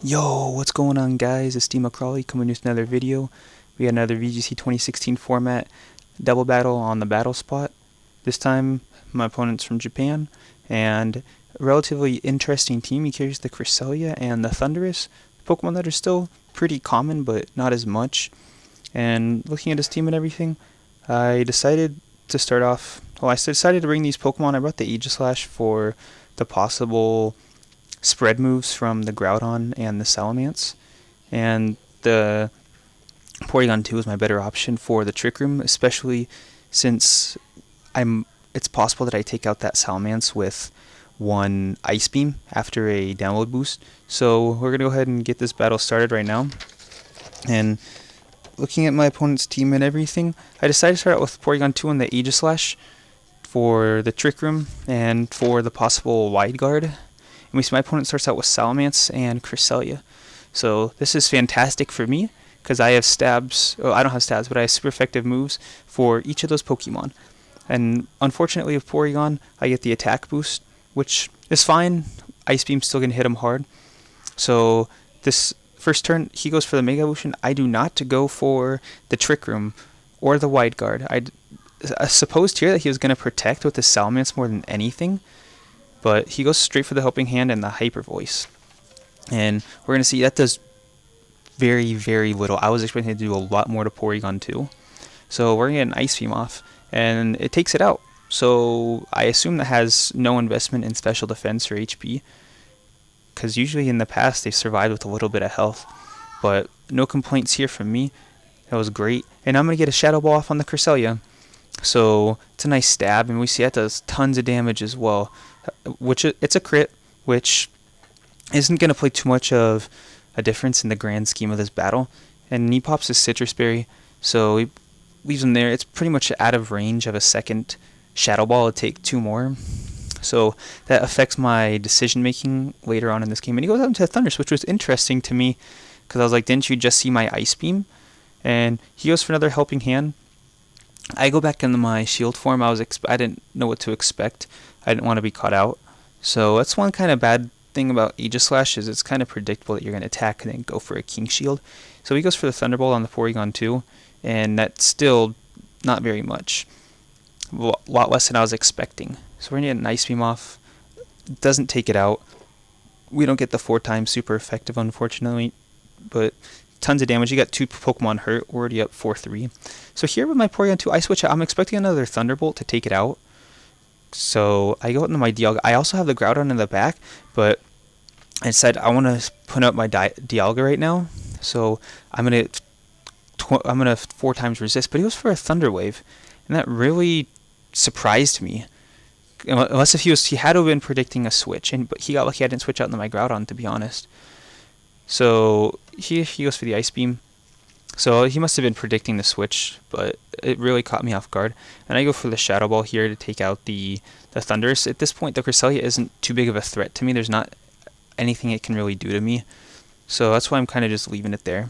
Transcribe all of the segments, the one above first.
Yo, what's going on, guys? It's Steve McCrawley coming with another video. We got another VGC 2016 format double battle on the battle spot. This time my opponent's from Japan and a relatively interesting team. He carries the Cresselia and the Thundurus, Pokemon that are still pretty common but not as much. And looking at his team and everything, I decided to start off. Well, I decided to bring these Pokemon. I brought the Aegislash for the possible spread moves from the Groudon and the Salamence, and the Porygon 2 is my better option for the Trick Room, especially since it's possible that I take out that Salamence with one Ice Beam after a download boost. So we're going to go ahead and get this battle started right now. And looking at my opponent's team and everything, I decided to start out with Porygon 2 and the Aegislash for the Trick Room and for the possible Wide Guard. And we see my opponent starts out with Salamence and Cresselia. So this is fantastic for me because I have stabs. Oh, I don't have stabs, but I have super effective moves for each of those Pokemon. And unfortunately with Porygon, I get the attack boost, which is fine. Ice Beam's still going to hit him hard. So this first turn, he goes for the Mega Evolution. I do not go for the Trick Room or the Wide Guard. I supposed here that he was going to protect with the Salamence more than anything, but he goes straight for the Helping Hand and the Hyper Voice. And we're going to see that does very, very little. I was expecting to do a lot more to Porygon 2. So we're going to get an Ice Beam off, and it takes it out. So I assume that has no investment in special defense or HP, because usually in the past they've survived with a little bit of health. But no complaints here from me. That was great. And I'm going to get a Shadow Ball off on the Cresselia. So it's a nice stab, and we see that does tons of damage as well. Which it's a crit, which isn't going to play too much of a difference in the grand scheme of this battle. And he pops his Citrus Berry, so he leaves him there. It's pretty much out of range of a second Shadow Ball to take two more. So that affects my decision making later on in this game. And he goes out into Thundurus, which was interesting to me, because I was like, didn't you just see my Ice Beam? And he goes for another Helping Hand. I go back into my shield form. I didn't know what to expect. I didn't want to be caught out. So that's one kind of bad thing about Aegislash, is it's kind of predictable that you're going to attack and then go for a King Shield. So he goes for the Thunderbolt on the Porygon 2, and that's still not very much. A lot less than I was expecting. So we're going to get an Ice Beam off. It doesn't take it out. We don't get the 4 times super effective, unfortunately, but tons of damage. You got 2 Pokemon hurt. We're already up 4-3. So here with my Porygon 2, I switch out. I'm expecting another Thunderbolt to take it out. So I go into my Dialga. I also have the Groudon in the back, but I said I want to put up my Dialga right now. So I'm gonna 4 times resist. But he goes for a Thunder Wave, and that really surprised me. Unless if he had to have been predicting a switch, but he got lucky I didn't switch out into my Groudon, to be honest. So he goes for the Ice Beam. So he must have been predicting the switch, but it really caught me off guard. And I go for the Shadow Ball here to take out the Thundurus. At this point, the Cresselia isn't too big of a threat to me. There's not anything it can really do to me. So that's why I'm kind of just leaving it there.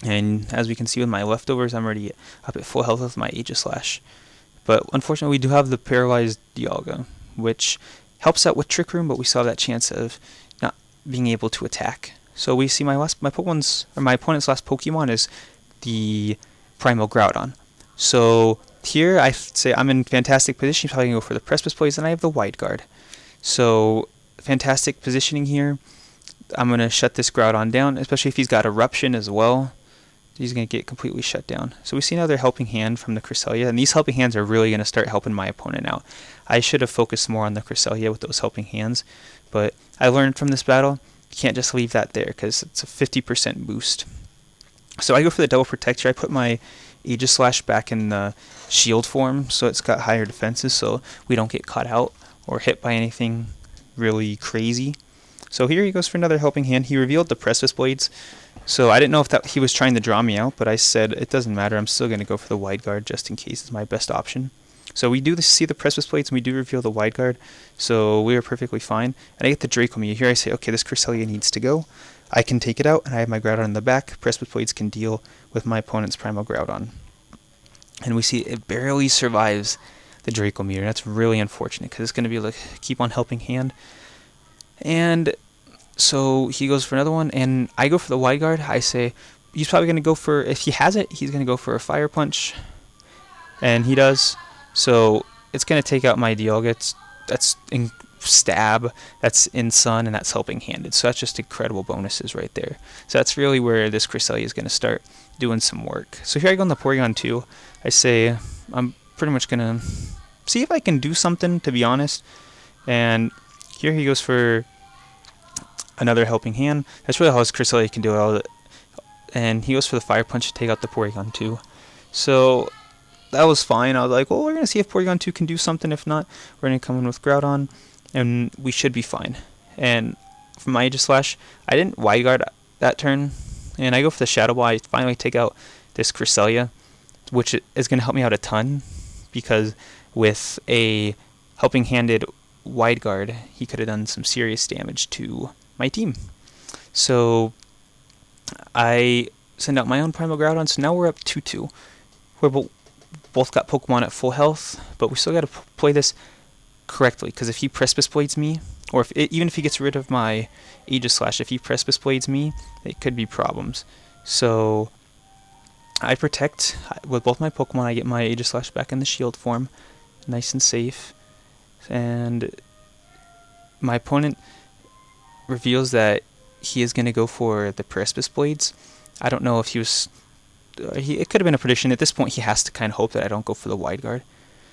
And as we can see with my leftovers, I'm already up at full health with my Aegislash. But unfortunately, we do have the paralyzed Dialga, which helps out with Trick Room, but we still have that chance of not being able to attack. So we see my opponent's last Pokemon is the Primal Groudon. So here I say I'm in fantastic position. Probably gonna go for the Precipice Blaze, and I have the Wide Guard. So fantastic positioning here. I'm gonna shut this Groudon down, especially if he's got Eruption as well. He's gonna get completely shut down. So we see another Helping Hand from the Cresselia, and these Helping Hands are really gonna start helping my opponent out. I should have focused more on the Cresselia with those Helping Hands, but I learned from this battle. You can't just leave that there because it's a 50% boost. So I go for the Double Protect here. I put my Aegislash back in the shield form, so it's got higher defenses, so we don't get caught out or hit by anything really crazy. So here he goes for another Helping Hand. He revealed the Precipice Blades, so I didn't know if he was trying to draw me out, but I said it doesn't matter. I'm still going to go for the Wide Guard just in case. It's my best option. So we do see the Precipice Blades, and we do reveal the Wide Guard, so we are perfectly fine. And I get the Draco Mew. Here I say, okay, this Cresselia needs to go. I can take it out, and I have my Groudon in the back. Precipice Blades can deal with my opponent's Primal Groudon. And we see it barely survives the Draco Mew. That's really unfortunate, because it's going to be like keep on Helping Hand. And So he goes for another one, and I go for the wide guard. I say he's probably going to go for, if he has it, he's going to go for a fire punch, and he does. So it's going to take out my Dialga. That's in stab, that's in sun, and that's helping handed. So that's just incredible bonuses right there. So that's really where this Cresselia is going to start doing some work. So here I go on the Porygon 2. I say I'm pretty much going to see if I can do something, to be honest. And here he goes for another helping hand. That's really how his Cresselia can do it all. And he goes for the fire punch to take out the Porygon 2. So that was fine. I was like, well, we're going to see if Porygon 2 can do something. If not, we're going to come in with Groudon, and we should be fine. And for my Aegislash, I didn't wide guard that turn, and I go for the Shadow Ball. I finally take out this Cresselia, which is going to help me out a ton, because with a helping handed wide guard, he could have done some serious damage to my team. So I send out my own Primal Groudon, so now we're up 2-2. We're both got Pokemon at full health, but we still got to play this correctly, because if he Precipice Blades me, or even if he gets rid of my Aegislash, if he Precipice Blades me, it could be problems. So I protect with both my Pokemon. I get my Aegislash back in the shield form, nice and safe, and my opponent reveals that he is going to go for the Precipice Blades. I don't know if he was... it could have been a prediction. At this point, he has to kind of hope that I don't go for the wide guard.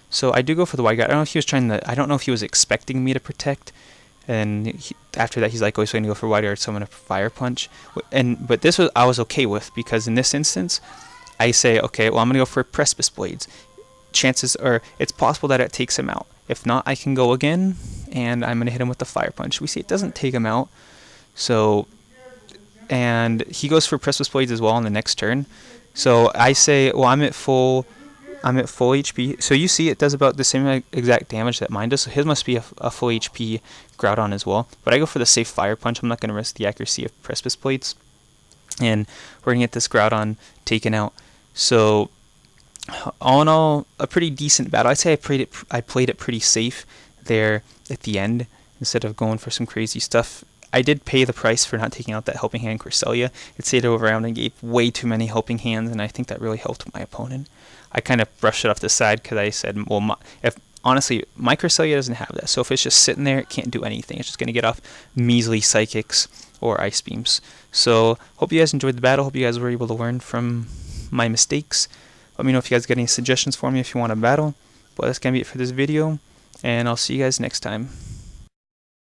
So I do go for the wide guard. I don't know if he was trying to... I don't know if he was expecting me to protect. And after that, he's like, oh, he's going to go for wide guard, so I'm going to fire punch. But this I was okay with, because in this instance, I say, okay, well, I'm going to go for Precipice Blades. Chances are it's possible that it takes him out. If not, I can go again, and I'm going to hit him with the fire punch. We see it doesn't take him out. So, and he goes for Precipice Blades as well on the next turn. So I say, well, I'm at full HP. So you see it does about the same exact damage that mine does. So his must be a full HP Groudon as well. But I go for the safe fire punch. I'm not going to risk the accuracy of Precipice Blades. And we're going to get this Groudon taken out. So all in all, a pretty decent battle. I'd say I played it pretty safe there at the end, instead of going for some crazy stuff. I did pay the price for not taking out that helping hand Cresselia. It stayed around and gave way too many helping hands, and I think that really helped my opponent. I kind of brushed it off the side, because I said, well, honestly, my Cresselia doesn't have that. So if it's just sitting there, it can't do anything. It's just going to get off measly Psychics or Ice Beams. So hope you guys enjoyed the battle. Hope you guys were able to learn from my mistakes. Let me know if you guys got any suggestions for me if you want a battle. But that's going to be it for this video, and I'll see you guys next time.